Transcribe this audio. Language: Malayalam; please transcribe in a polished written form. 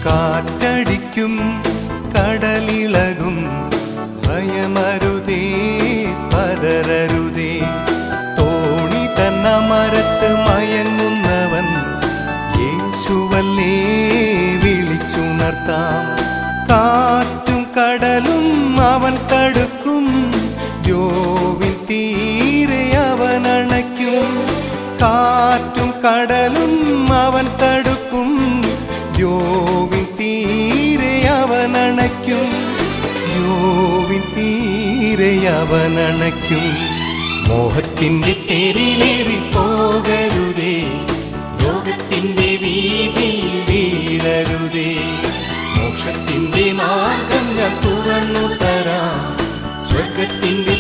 കാറ്റടിക്കും കടലിളകും ഭയമരുതേ പതരരുതേ. തോണി തന്ന മരത്ത് മയങ്ങുന്നവൻ യേശുവല്ലേ വിളിച്ചുണർത്താം. കാറ്റും കടലും അവൻ തടുക്കും, ദ്യോവിൻ തീരെ അവൻ അണയ്ക്കും. കാറ്റും കടലും അവൻ തടുക്കും, ദ്യോവിൻ തീരെ അവൻ അണയ്ക്കും. ദ്യോവിൻ തീരെ അവൻ അണയ്ക്കും. മോഹത്തിന്റെ തെരിലേറി പോകരുതേ, ലോകത്തിന്റെ വീതിയിൽ വീഴരുതേ. മോക്ഷത്തിന്റെ മാർഗം ഞാൻ തുറന്നു തരാം, സ്വർഗത്തിന്റെ